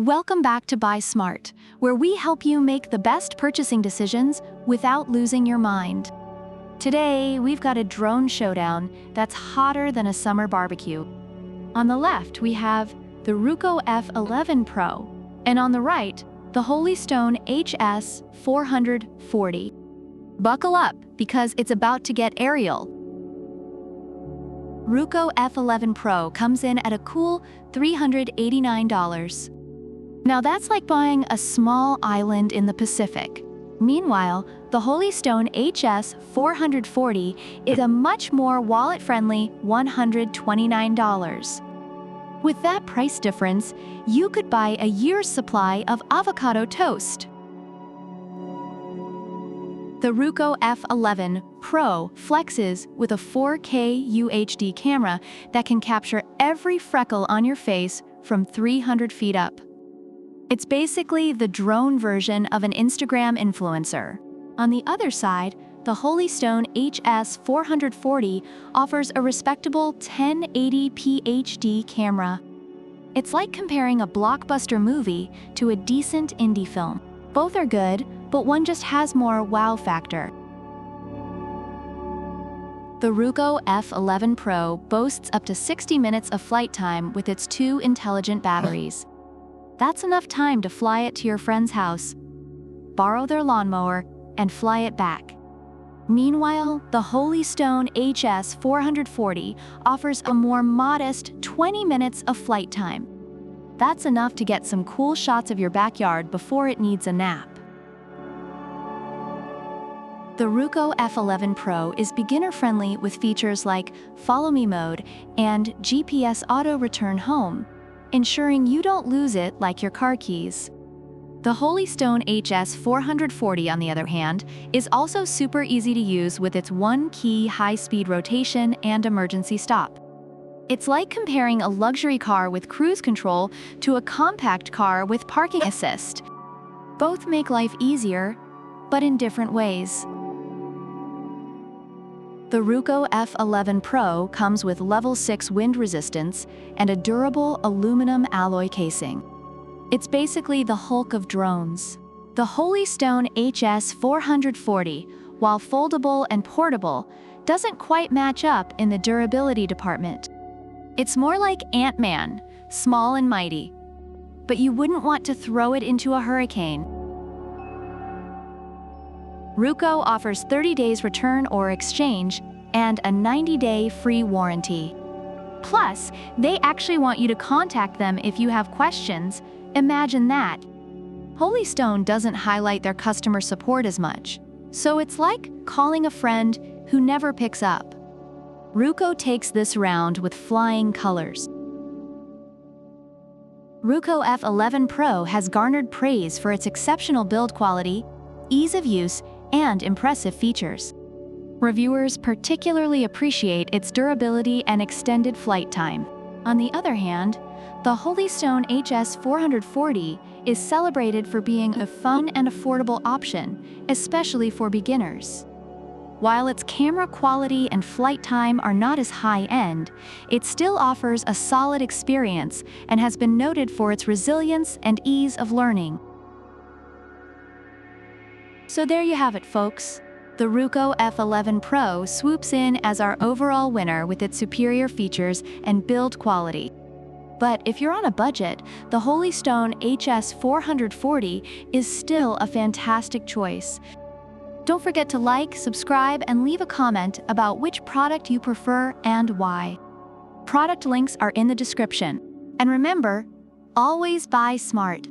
Welcome back to Buy Smart, where we help you make the best purchasing decisions without losing your mind. Today, we've got a drone showdown that's hotter than a summer barbecue. On the left, we have the Ruko F11PRO, and on the right, the Holystone HS440. Buckle up, because it's about to get aerial. Ruko F11PRO comes in at a cool $389. Now that's like buying a small island in the Pacific. Meanwhile, the Holystone HS440 is a much more wallet-friendly $129. With that price difference, you could buy a year's supply of avocado toast. The Ruko F11PRO flexes with a 4K UHD camera that can capture every freckle on your face from 300 feet up. It's basically the drone version of an Instagram influencer. On the other side, the Holystone HS440 offers a respectable 1080p HD camera. It's like comparing a blockbuster movie to a decent indie film. Both are good, but one just has more wow factor. The Ruko F11PRO boasts up to 60 minutes of flight time with its 2 intelligent batteries. That's enough time to fly it to your friend's house, borrow their lawnmower, and fly it back. Meanwhile, the Holystone HS440 offers a more modest 20 minutes of flight time. That's enough to get some cool shots of your backyard before it needs a nap. The Ruko F11PRO is beginner-friendly with features like Follow Me mode and GPS Auto Return Home, ensuring you don't lose it like your car keys. The Holystone HS440, on the other hand, is also super easy to use with its one-key high-speed rotation and emergency stop. It's like comparing a luxury car with cruise control to a compact car with parking assist. Both make life easier, but in different ways. The Ruko F11PRO comes with level 6 wind resistance and a durable aluminum alloy casing. It's basically the Hulk of drones. The Holystone HS440, while foldable and portable, doesn't quite match up in the durability department. It's more like Ant-Man, small and mighty. But you wouldn't want to throw it into a hurricane. Ruko offers 30 days return or exchange and a 90-day free warranty. Plus, they actually want you to contact them if you have questions. Imagine that. Holystone doesn't highlight their customer support as much, so it's like calling a friend who never picks up. Ruko takes this round with flying colors. Ruko F11PRO has garnered praise for its exceptional build quality, ease of use, and impressive features. Reviewers particularly appreciate its durability and extended flight time. On the other hand, the Holystone HS440 is celebrated for being a fun and affordable option, especially for beginners. While its camera quality and flight time are not as high-end, it still offers a solid experience and has been noted for its resilience and ease of learning. So there you have it, folks. The Ruko F11PRO swoops in as our overall winner with its superior features and build quality. But if you're on a budget, the Holystone HS440 is still a fantastic choice. Don't forget to like, subscribe, and leave a comment about which product you prefer and why. Product links are in the description. And remember, always buy smart.